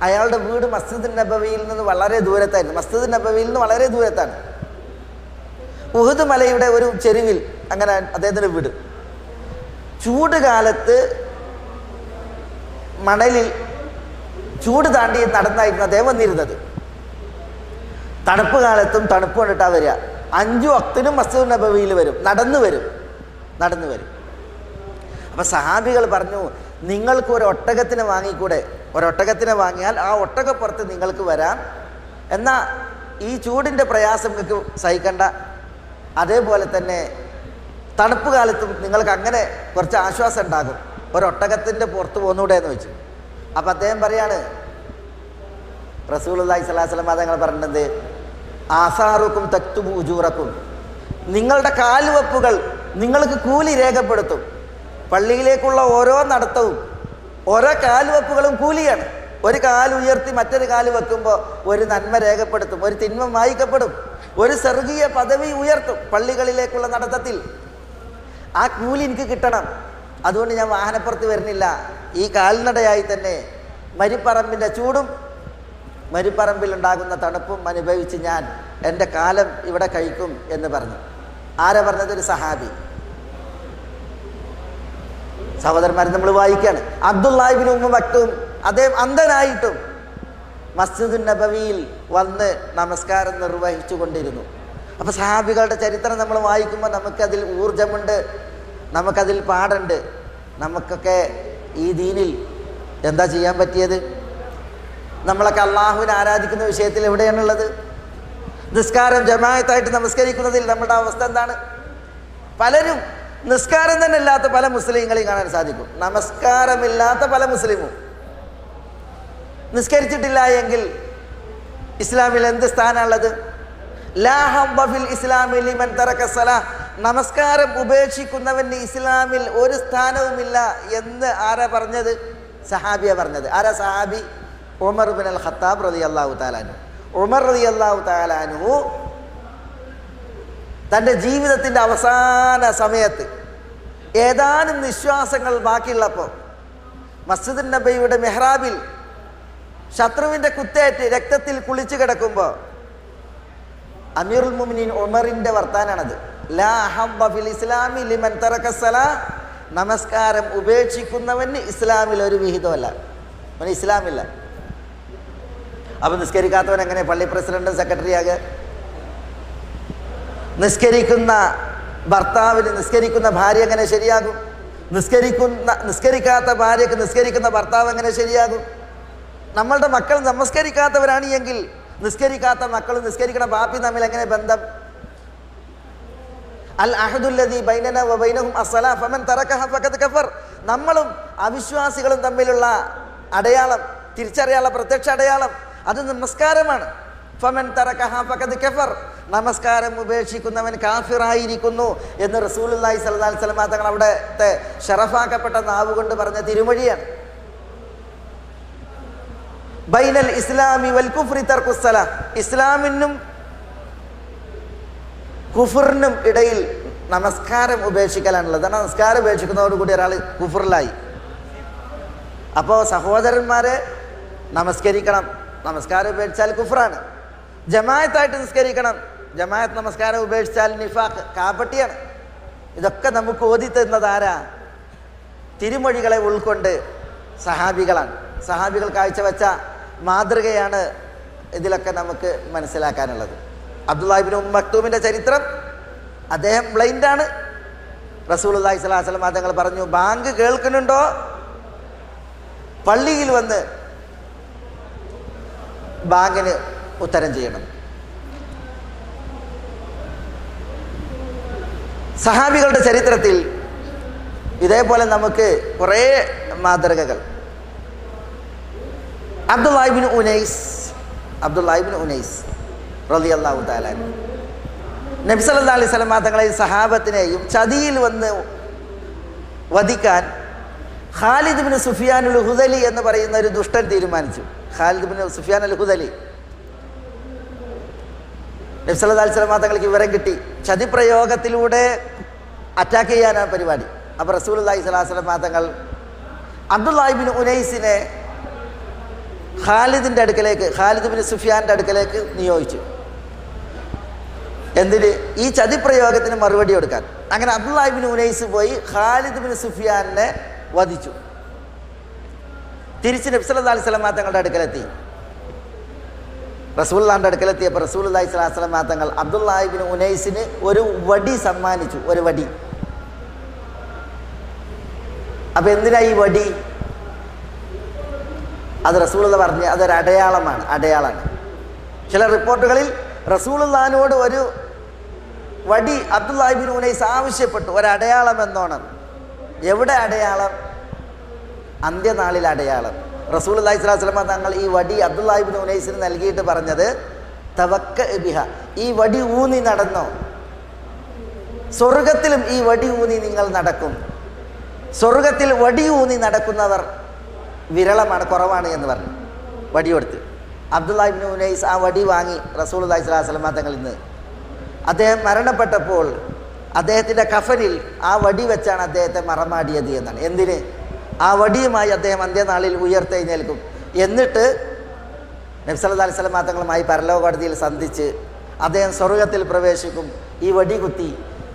Speaker 2: അയാളുടെ വീട് മസ്ജിദ് നബവിയിൽ നിന്ന് വളരെ ദൂരത്തായിരുന്നു, മസ്ജിദ് നബവിയിൽ നിന്ന് വളരെ ദൂരത്താണ്, ഉഹുദ് മലയുടെ ഒരു ചെരുവിൽ അങ്ങനെ അദ്ദേഹത്തിൻ്റെ വീട്. ചൂട് കാലത്ത് മണലിൽ ചൂട് താണ്ടി നടന്നായിരുന്നു അദ്ദേഹം വന്നിരുന്നത്. തണുപ്പ് കാലത്തും തണുപ്പ് കൊണ്ടിട്ടാണ് വരിക. 5 വക്തിനും മസ്ജിദ് നബവിയിൽ വരും, നടന്നു വരും. അപ്പം സഹാബികൾ പറഞ്ഞു, നിങ്ങൾക്ക് ഒരു ഒട്ടകത്തിനെ വാങ്ങിക്കൂടെ? ഒരൊട്ടകത്തിനെ വാങ്ങിയാൽ ആ ഒട്ടകപ്പുറത്ത് നിങ്ങൾക്ക് വരാം, എന്നാൽ ഈ ചൂടിൻ്റെ പ്രയാസം നിങ്ങൾക്ക് സഹിക്കണ്ട, അതേപോലെ തന്നെ തണുപ്പ് കാലത്തും നിങ്ങൾക്ക് അങ്ങനെ കുറച്ച് ആശ്വാസം ഉണ്ടാകും, ഒരൊട്ടകത്തിൻ്റെ പുറത്ത് പോന്നൂടെ എന്ന് വെച്ചു. അപ്പം അദ്ദേഹം പറയാണ്, റസൂലുള്ളാഹി സ്വല്ലല്ലാഹു അലൈഹി വസല്ലം തങ്ങൾ പറഞ്ഞത്, ആസാറുക്കും തക്തുബു ഉജൂറക്കും, നിങ്ങളുടെ കാൽവെപ്പുകൾ നിങ്ങൾക്ക് കൂലി രേഖപ്പെടുത്തും. പള്ളിയിലേക്കുള്ള ഓരോ നടത്തവും ഓരോ കാൽവെപ്പുകളും കൂലിയാണ്. ഒരു കാല് ഉയർത്തി മറ്റൊരു കാല് വെക്കുമ്പോൾ ഒരു നന്മ രേഖപ്പെടുത്തും, ഒരു തിന്മ മായ്ക്കപ്പെടും, ഒരു സ്വർഗീയ പദവി ഉയർത്തും പള്ളികളിലേക്കുള്ള നടത്തത്തിൽ. ആ കൂലി എനിക്ക് കിട്ടണം, അതുകൊണ്ട് ഞാൻ വാഹനപ്പുറത്ത് വരുന്നില്ല, ഈ കാൽനടയായി തന്നെ മരിപ്പറമ്പിൻ്റെ ചൂടും മരിപ്പറമ്പിലുണ്ടാകുന്ന തണുപ്പും അനുഭവിച്ച് ഞാൻ എൻ്റെ കാലം ഇവിടെ കഴിക്കും എന്ന് പറഞ്ഞു. ആരാ പറഞ്ഞത്? ഒരു സഹാബി. സഹോദരന്മാരെ, നമ്മൾ വായിക്കുകയാണ്, അബ്ദുല്ലാഹി ഇബ്നു ഉമ്മു മക്തൂം അദ്ദേഹം അന്ധനായിട്ടും മസ്ജിദ് നബവിയിൽ വന്ന് നമസ്കാരം നിർവഹിച്ചു കൊണ്ടിരുന്നു. അപ്പോൾ സഹാബികളുടെ ചരിത്രം നമ്മൾ വായിക്കുമ്പോൾ നമുക്കതിൽ ഊർജമുണ്ട്, നമുക്കതിൽ പാടുണ്ട്. നമുക്കൊക്കെ ഈ ദീനിൽ എന്താ ചെയ്യാൻ പറ്റിയത്? നമ്മളൊക്കെ അള്ളാഹുവിനെ ആരാധിക്കുന്ന വിഷയത്തിൽ എവിടെയാണുള്ളത്? നിസ്കാരം ജമാഅത്തായിട്ട് നമസ്കരിക്കുന്നതിൽ നമ്മുടെ അവസ്ഥ എന്താണ്? പലരും നിസ്കാരം തന്നെ ഇല്ലാത്ത പല മുസ്ലിങ്ങളെയും കാണാൻ സാധിക്കും. നമസ്കാരമില്ലാത്ത പല മുസ്ലിമും നിസ്കരിച്ചിട്ടില്ല എങ്കിൽ ഇസ്ലാമിൽ എന്ത് സ്ഥാനമുള്ളത്? ലാ ഹബ്ബ ഫിൽ ഇസ്ലാമി ലിമൻ തറക സലാഹ്, നമസ്കാരം ഉപേക്ഷിക്കുന്നവന് ഇസ്ലാമിൽ ഒരു സ്ഥാനവുമില്ല എന്ന് ആരാ പറഞ്ഞത്? സഹാബിയ പറഞ്ഞത്. ആരാ സഹാബി? ഉമർ ബിൻ അൽ ഖത്താബ് റളിയല്ലാഹു തആല അൻഹു. ഉമർ റളിയല്ലാഹു തആല അൻഹു തൻ്റെ ജീവിതത്തിൻ്റെ അവസാന സമയത്ത് ഏതാനും നിശ്വാസങ്ങൾ ബാക്കിയുള്ളപ്പോൾ മസ്ജിദുൻ നബവിയുടെ മെഹ്റാബിൽ ശത്രുവിൻ്റെ കുത്തേറ്റ് രക്തത്തിൽ കുളിച്ചു കിടക്കുമ്പോൾ അമീറുൽ മുഅ്മിനീൻ ഉമറിൻ്റെ വർത്താനാണത്. ലാ ഹബ്ബ ഫിൽ ഇസ്ലാമി ലിമൻ തറക സലാഹ്, നമസ്കാരം ഉപേക്ഷിക്കുന്നവന് ഇസ്ലാമിൽ ഒരു വിഹിതമല്ല, അവന് ഇസ്ലാമില്ല. അപ്പം നിസ്കരിക്കാത്തവൻ എങ്ങനെ പള്ളി പ്രസിഡന്റും സെക്രട്ടറി ആകുക? നിസ്കരിക്കുന്ന ഭർത്താവിന് നിസ്കരിക്കുന്ന ഭാര്യ എങ്ങനെ ശരിയാകും? നിസ്കരിക്കാത്ത ഭാര്യക്ക് നിസ്കരിക്കുന്ന ഭർത്താവ് എങ്ങനെ ശരിയാകും? നമ്മളുടെ മക്കൾ നമസ്കരിക്കാത്തവരാണ് എങ്കിൽ നിസ്കരിക്കാത്ത മക്കളും നിസ്കരിക്കണ ബാപ്പി തമ്മിൽ എങ്ങനെ ബന്ധം? അൽ അഹദുല്ലദീ ബൈനനാ വ ബൈനഹും അസ്സലാ ഫമൻ തറകഹ ഫഖദ് കഫർ. നമ്മളും അവിശ്വാസികളും തമ്മിലുള്ള അടയാളം, തിരിച്ചറിയാനുള്ള പ്രത്യക്ഷ അടയാളം അത് നമസ്കാരമാണ്. ഫമൻ തറകഹ ഫഖദ് കഫർ, നമസ്കാരം ഉപേക്ഷിക്കുന്നവൻ കാഫിറായിരിക്കുന്നു എന്ന് റസൂലുള്ളാഹി സ്വല്ലല്ലാഹു അലൈഹി വസല്ലം തങ്ങൾ അവിടുത്തെ ഷറഫാക്കപ്പെട്ട നാവ് കൊണ്ട് പറഞ്ഞ തിരുമൊഴിയാണ്. ബൈനൽ ഇസ്ലാമി വൽ കുഫ്രി തർക്കുസ് സലാ, ഇസ്ലാമിനും കുഫറിനും ഇടയിൽ നമസ്കാരം ഉപേക്ഷിക്കലാണുള്ളത്. നമസ്കാരം ഉപേക്ഷിക്കുന്നതോടുകൂടി ഒരാൾ കുഫറിലായി. അപ്പോൾ സഹോദരന്മാരെ, നമസ്കരിക്കണം. നമസ്കാരം ഉപേക്ഷിച്ചാൽ കുഫറാണ്. ജമാഅത്തായിട്ട് നിസ്കരിക്കണം. ജമാഅത്ത് നമസ്കാരം ഉപേക്ഷിച്ചാൽ നിഫാഖ്, കാപട്യാണ്. ഇതൊക്കെ നമുക്ക് ഓതി തരുന്നത് ആരാ? തിരുമൊഴികളെ ഉൾക്കൊണ്ട് സഹാബികളാണ്. സഹാബികൾ കാഴ്ചവെച്ച മാതൃകയാണ് ഇതിലൊക്കെ നമുക്ക് മനസ്സിലാക്കാനുള്ളത്. അബ്ദുല്ലാഹി ഇബ്നു മക്തൂമിൻ്റെ ചരിത്രം, അദ്ദേഹം ബ്ലൈൻഡാണ്. റസൂലുള്ളാഹി സ്വല്ലല്ലാഹു അലൈഹി വസല്ലം തങ്ങൾ പറഞ്ഞു, ബാങ്ക് കേൾക്കുന്നുണ്ടോ പള്ളിയിൽ വന്ന് ബാങ്കിന് ഉത്തരം ചെയ്യണം. സഹാബികളുടെ ചരിത്രത്തിൽ ഇതേപോലെ നമുക്ക് കുറേ മാതൃകകൾ. അബ്ദുല്ലാഹി ഇബ്നു ഉനൈസ് റളിയല്ലാഹു തആല അൻഹു നബി സല്ലല്ലാഹു അലൈഹി വസല്ലം തങ്ങളെയും സഹാബത്തിനെയും ചതിയിൽ വന്ന് വധിക്കാൻ ഖാലിദ് ഇബ്നു സുഫിയാൻ അൽ ഹുദലി എന്ന് പറയുന്ന ഒരു ദുഷ്ടൻ തീരുമാനിച്ചു. ഖാലിദ് ഇബ്നു സുഫിയാൻ അൽ ഹുദലി, നബി സല്ലല്ലാഹു അലൈഹി വസല്ലം തങ്ങൾക്ക് വിവരം കിട്ടി. ചതിപ്രയോഗത്തിലൂടെ അറ്റാക്ക് ചെയ്യാനാണ് പരിപാടി. അപ്പോൾ റസൂലുള്ളാഹി സ്വല്ലല്ലാഹു അലൈഹി വസല്ലം തങ്ങൾ അബ്ദുല്ലാഹി ഇബ്നു ഉനൈസിനെ ഖാലിദ് ഇബ്നു സുഫിയാൻ്റെ അടുക്കലേക്ക് നിയോഗിച്ചു. എന്തിന്? ഈ ചതിപ്രയോഗത്തിന് മറുപടി കൊടുക്കാൻ. അങ്ങനെ അബ്ദുല്ലാഹി ഇബ്നു ഉനൈസ് പോയി ഖാലിദ് ഇബ്നു സുഫിയാനെ വധിച്ചു. തിരിച്ച് നബി സല്ലല്ലാഹു അലൈഹി വസല്ലം തങ്ങളുടെ അടുക്കലെത്തി. റസൂലുള്ളാഹിന്റെ അടുക്കലെത്തിയപ്പോൾ റസൂലുള്ളാഹി സ്വല്ലല്ലാഹു അലൈഹി വസല്ലം തങ്ങൾ അബ്ദുല്ലാഹി ഇബ്നു ഉനൈസിന് ഒരു വടി സമ്മാനിച്ചു. ഒരു വടി. അപ്പം എന്തിനാ ഈ വടി? അത് റസൂലുള്ള പറഞ്ഞ് അതൊരു അടയാളമാണ്. ചില റിപ്പോർട്ടുകളിൽ റസൂലുള്ളാഹിനോട് ഒരു വടി അബ്ദുല്ലാഹി ഇബ്നു ഉനൈസ് ആവശ്യപ്പെട്ടു, ഒരടയാളം എന്നോണം. എവിടെ അടയാളം? അന്ത്യനാളിൽ അടയാളം. റസൂലുള്ളാഹി സ്വല്ലല്ലാഹു അലൈഹി വസല്ലം തങ്ങൾ ഈ വടി അബ്ദുല്ലാഹി ഇബ്നു ഉനൈസിന് നൽകിയിട്ട് പറഞ്ഞത്, തവക്ക ബിഹ, ഈ വടി ഊന്നി നടന്നോ, സ്വർഗത്തിലും ഈ വടി ഊന്നി നിങ്ങൾ നടക്കും. സ്വർഗത്തിൽ വടി ഊന്നി നടക്കുന്നവർ വിരളമാണ്, കുറവാണ് എന്ന് പറഞ്ഞു. വടി കൊടുത്ത് അബ്ദുല്ലാഹി ഇബ്നു ഉനൈസ് ആ വടി വാങ്ങി റസൂലുള്ളാഹി സ്വല്ലല്ലാഹു അലൈഹി വസല്ലം തങ്ങളിൽ നിന്ന്. അദ്ദേഹം മരണപ്പെട്ടപ്പോൾ അദ്ദേഹത്തിൻ്റെ കഫനിൽ ആ വടി വെച്ചാണ് അദ്ദേഹത്തെ മറമാടിയത് എന്നാണ്. എന്തിന്? ആ വടിയുമായി അദ്ദേഹം അന്ത്യനാളിൽ ഉയർത്തെഴുന്നേൽക്കും. എന്നിട്ട് നബി സല്ലല്ലാഹു അലൈഹി വസല്ലം തങ്ങളുമായി പരലോകകോടതിയിൽ സന്ധിച്ച് അദ്ദേഹം സ്വർഗത്തിൽ പ്രവേശിക്കും. ഈ വടി കുത്തി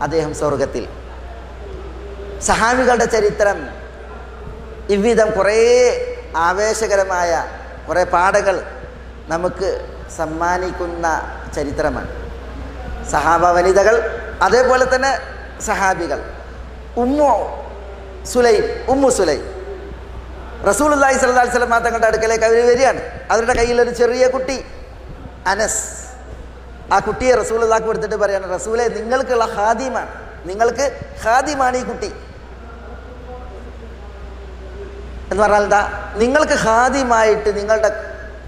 Speaker 2: അദ്ദേഹം സ്വർഗത്തിൽ. സഹാബികളുടെ ചരിത്രം ഇவ்விധം കുറേ ആവേശകരമായ കുറേ പാഠങ്ങൾ നമുക്ക് സമ്മാനിക്കുന്ന ചരിത്രമാണ്. സഹാബ വനിതകൾ, അതേപോലെ തന്നെ സഹാബികൾ. ഉമ്മു സുലൈം റസൂലുള്ളാഹി സ്വല്ലല്ലാഹി അലൈഹി വസല്ലം തങ്ങളുടെ അടുക്കലേക്ക് അവർ വരികയാണ്. അവരുടെ കയ്യിലൊരു ചെറിയ കുട്ടി അനസ്. ആ കുട്ടിയെ റസൂലുള്ളാഹിക്ക് കൊടുത്തിട്ട് പറയാണ്, റസൂലെ നിങ്ങൾക്കുള്ള ഖാദിമാണ്, നിങ്ങൾക്ക് ഖാദിമാണ് ഈ കുട്ടി എന്ന് പറഞ്ഞാൽ എന്താ, നിങ്ങൾക്ക് ഖാദിമായിട്ട് നിങ്ങളുടെ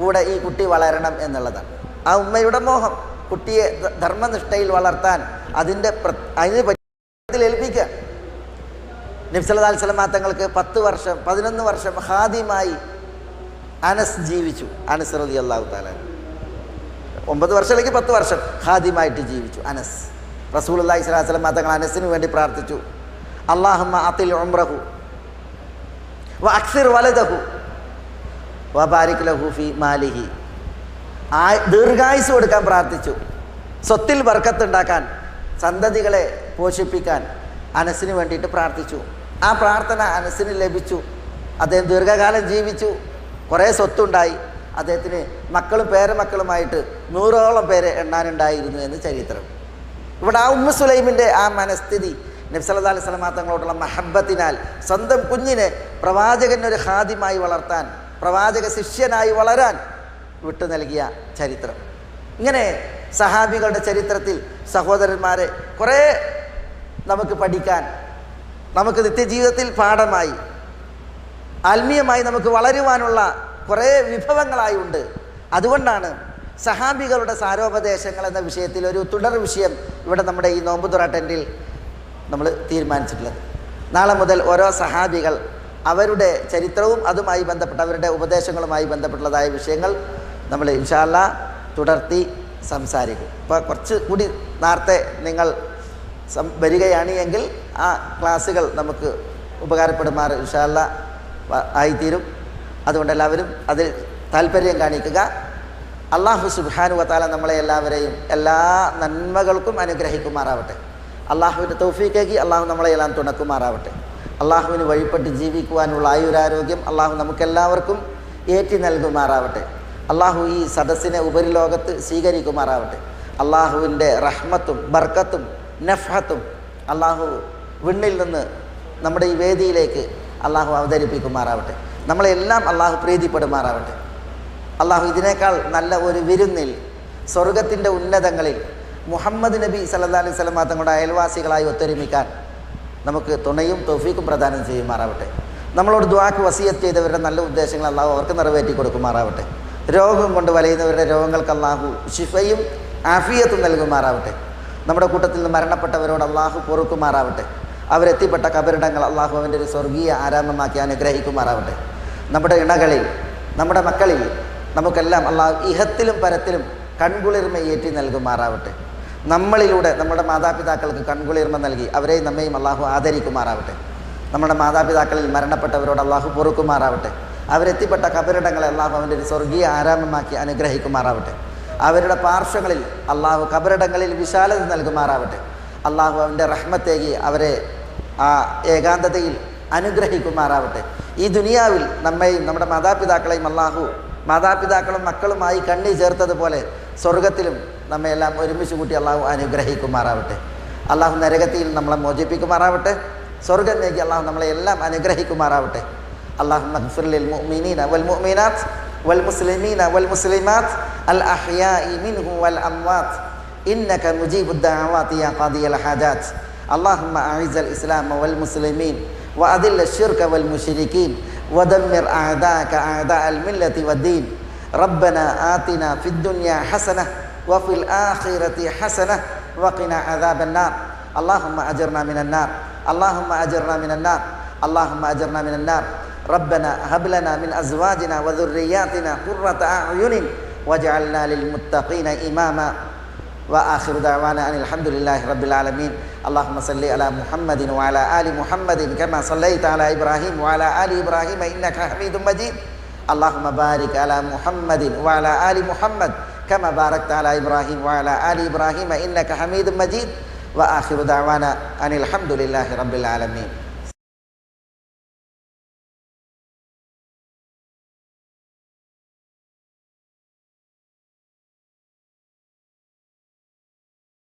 Speaker 2: കൂടെ ഈ കുട്ടി വളരണം എന്നുള്ളതാണ്. ആ ഉമ്മയുടെ മോഹം കുട്ടിയെ ധർമ്മനിഷ്ഠയിൽ വളർത്താൻ അതിന് പറ്റി ഏൽപ്പിക്കുക. നബി സല്ലല്ലാഹു അലൈഹി വസല്ലം തങ്ങൾക്ക് 10 വർഷം 11 വർഷം ഖാദിമായി അനസ് ജീവിച്ചു. അനസ് റളിയല്ലാഹു തആല 9 വർഷം അല്ലെങ്കിൽ 10 വർഷം ഖാദിമായിട്ട് ജീവിച്ചു അനസ്. റസൂലുള്ളാഹി സ്വല്ലല്ലാഹു അലൈഹി വസല്ലം തങ്ങൾ അനസിന് വേണ്ടി പ്രാർത്ഥിച്ചു, അല്ലാഹുമ്മ അത്തിൽ ഉംറഹു വ അക്സിർ വലദഹു വ ബാരിക് ലഹു ഫീ മാലിഹി. ദീർഘായുസ് കൊടുക്കാൻ പ്രാർത്ഥിച്ചു, സ്വത്തിൽ ബർക്കത്തുണ്ടാക്കാൻ, സന്തതികളെ പോഷിപ്പിക്കാൻ അനസിന് വേണ്ടിയിട്ട് പ്രാർത്ഥിച്ചു. ആ പ്രാർത്ഥന അനസിന് ലഭിച്ചു. അദ്ദേഹം ദീർഘകാലം ജീവിച്ചു, കുറേ സ്വത്തുണ്ടായി. അദ്ദേഹത്തിന് മക്കളും പേരമക്കളുമായിട്ട് 100ഓളം പേരെ എണ്ണാനുണ്ടായിരുന്നു എന്ന് ചരിത്രം. ഇവിടെ ആ ഉമ്മു സുലൈമിൻ്റെ ആ മനസ്ഥിതി നബി സല്ലല്ലാഹു അലൈഹി വസല്ലം തങ്ങളോടുള്ള മഹബ്ബത്തിനാൽ സ്വന്തം കുഞ്ഞിനെ പ്രവാചകനൊരു ഖാദിമായി വളർത്താൻ, പ്രവാചക ശിഷ്യനായി വളരാൻ വിട്ടു നൽകിയ ചരിത്രം. ഇങ്ങനെ സഹാബികളുടെ ചരിത്രത്തിൽ സഹോദരന്മാരെ കുറേ നമുക്ക് പഠിക്കാൻ, നമുക്ക് നിത്യജീവിതത്തിൽ പാഠമായി, ആത്മീയമായി നമുക്ക് വളരുവാനുള്ള കുറേ വിഭവങ്ങളായി ഉണ്ട്. അതുകൊണ്ടാണ് സഹാബികളുടെ സാരോപദേശങ്ങൾ എന്ന വിഷയത്തിൽ ഒരു തുടർ വിഷയം ഇവിടെ നമ്മുടെ ഈ നോമ്പുതുറ ടെൻറ്റിൽ നമ്മൾ തീരുമാനിച്ചിട്ടുള്ളത്. നാളെ മുതൽ ഓരോ സഹാബികൾ അവരുടെ ചരിത്രവും അതുമായി ബന്ധപ്പെട്ട അവരുടെ ഉപദേശങ്ങളുമായി ബന്ധപ്പെട്ടുള്ളതായ വിഷയങ്ങൾ നമ്മൾ ഇൻഷാ അല്ലാഹ് തുടർത്തി സംസാരിക്കും. അപ്പോൾ കുറച്ച് കൂടി നേരത്തെ നിങ്ങൾ വരികയാണ് എങ്കിൽ ആ ക്ലാസ്സുകൾ നമുക്ക് ഉപകാരപ്പെടുമാറ് ഇൻഷാ അല്ലാഹ് ആയിത്തീരും. അതുകൊണ്ട് എല്ലാവരും അതിൽ താല്പര്യം കാണിക്കുക. അല്ലാഹു സുബ്ഹാനഹു വ തആല നമ്മളെ എല്ലാവരെയും എല്ലാ നന്മകൾക്കും അനുഗ്രഹിക്കുമാറാവട്ടെ. അള്ളാഹുവിൻ്റെ തൗഫീഖേക്ക് അള്ളാഹു നമ്മളെയെല്ലാം തുണക്കുമാറാവട്ടെ. അള്ളാഹുവിന് വഴിപ്പെട്ട് ജീവിക്കുവാനുള്ള ആയുരാരോഗ്യം അള്ളാഹു നമുക്കെല്ലാവർക്കും ഏറ്റി നൽകുമാറാവട്ടെ. അള്ളാഹു ഈ സദസ്സിനെ ഉപരിലോകത്ത് സ്വീകരിക്കുമാറാവട്ടെ. അള്ളാഹുവിൻ്റെ റഹ്മത്തും ബർക്കത്തും നഫ്ഹത്തും അള്ളാഹു വിണ്ണിൽ നിന്ന് നമ്മുടെ ഈ വേദിയിലേക്ക് അള്ളാഹു അവതരിപ്പിക്കുമാറാവട്ടെ. നമ്മളെല്ലാം അള്ളാഹു പ്രീതിപ്പെടുമാറാവട്ടെ. അള്ളാഹു ഇതിനേക്കാൾ നല്ല ഒരു വിരുന്നിൽ സ്വർഗത്തിൻ്റെ ഉന്നതങ്ങളിൽ മുഹമ്മദ് നബി സല്ലല്ലാഹു അലൈഹി വസല്ലം തങ്ങളുടെ അയൽവാസികളായി ഒത്തൊരുമിക്കാൻ നമുക്ക് തുണയും തൗഫീഖും പ്രദാനം ചെയ്യുമാറാവട്ടെ. നമ്മളോട് ദുആക്ക് വസിയത്ത് ചെയ്തവരുടെ നല്ല ഉദ്ദേശങ്ങൾ അള്ളാഹു അവർക്ക് നിറവേറ്റി കൊടുക്കുമാറാവട്ടെ. രോഗം കൊണ്ട് വലയുന്നവരുടെ രോഗങ്ങൾക്ക് അള്ളാഹു ശിഫയും ആഫിയത്തും നൽകുമാറാവട്ടെ. നമ്മുടെ കൂട്ടത്തിൽ നിന്ന് മരണപ്പെട്ടവരോട് അള്ളാഹു പൊറുക്കുമാറാവട്ടെ. അവരെത്തിപ്പെട്ട കബറിടങ്ങൾ അള്ളാഹു അവൻ്റെ ഒരു സ്വർഗീയ ആരാമമാക്കി അനുഗ്രഹിക്കുമാറാവട്ടെ. നമ്മുടെ ഇണകളിൽ, നമ്മുടെ മക്കളിൽ നമുക്കെല്ലാം അള്ളാഹു ഇഹത്തിലും പരത്തിലും കൺകുളിർമ ഏറ്റി നൽകുമാറാവട്ടെ. നമ്മളിലൂടെ നമ്മുടെ മാതാപിതാക്കൾക്ക് കൺകുളിർമ നൽകി അവരെയും നമ്മയും അള്ളാഹു ആദരിക്കുമാറാവട്ടെ. നമ്മുടെ മാതാപിതാക്കളിൽ മരണപ്പെട്ടവരോട് അള്ളാഹു പൊറുക്കുമാറാവട്ടെ. അവരെത്തിപ്പെട്ട കബറിടങ്ങളെ അള്ളാഹു അവൻ്റെ ഒരു സ്വർഗീയ ആരാമമാക്കി അനുഗ്രഹിക്കുമാറാവട്ടെ. അവരുടെ പാർശ്വങ്ങളിൽ അള്ളാഹു കബറിടങ്ങളിൽ വിശാലത നൽകുമാറാവട്ടെ. അള്ളാഹു അവൻ്റെ റഹ്മത്തേകി അവരെ ആ ഏകാന്തതയിൽ അനുഗ്രഹിക്കുമാറാവട്ടെ. ഈ ദുനിയാവിൽ നമ്മയും നമ്മുടെ മാതാപിതാക്കളെയും അള്ളാഹു മാതാപിതാക്കളും മക്കളുമായി കണ്ണി ചേർത്തതുപോലെ സ്വർഗത്തിലും നമ്മയെല്ലാം ഒരുമിച്ച് കൂട്ടി അള്ളാഹു അനുഗ്രഹിക്കുമാറാവട്ടെ. അള്ളാഹു നരകത്തിൽ നമ്മളെ മോചിപ്പിക്കുമാറാവട്ടെ. സ്വർഗം നേകി അള്ളാഹു നമ്മളെ എല്ലാം അനുഗ്രഹിക്കുമാറാവട്ടെ. اللهم اغفر للمؤمنين والمؤمنات والمسلمين والمسلمات الأحياء منهم والأموات إنك مجيب الدعوات يا قاضي الحاجات. اللهم أعز الإسلام والمسلمين وأذل الشرك والمشركين ودمر أعداءك أعداء الملة والدين. ربنا آتنا في الدنيا حسنة وفي الآخرة حسنة وقنا عذاب النار. اللهم أجرنا من النار. اللهم أجرنا من النار. اللهم أجرنا من النار. ربنا هب لنا من أزواجنا وذرياتنا قرة أعين واجعلنا للمتقين إماما. وآخر دعوانا أن الحمد لله رب العالمين. اللهم صل على محمد وعلى آل محمد كما صليت على إبراهيم وعلى آل إبراهيم إنك حميد مجيد. اللهم بارك على محمد وعلى آل محمد كما باركت على إبراهيم وعلى آل إبراهيم إنك حميد مجيد. وآخر دعوانا أن الحمد لله رب العالمين.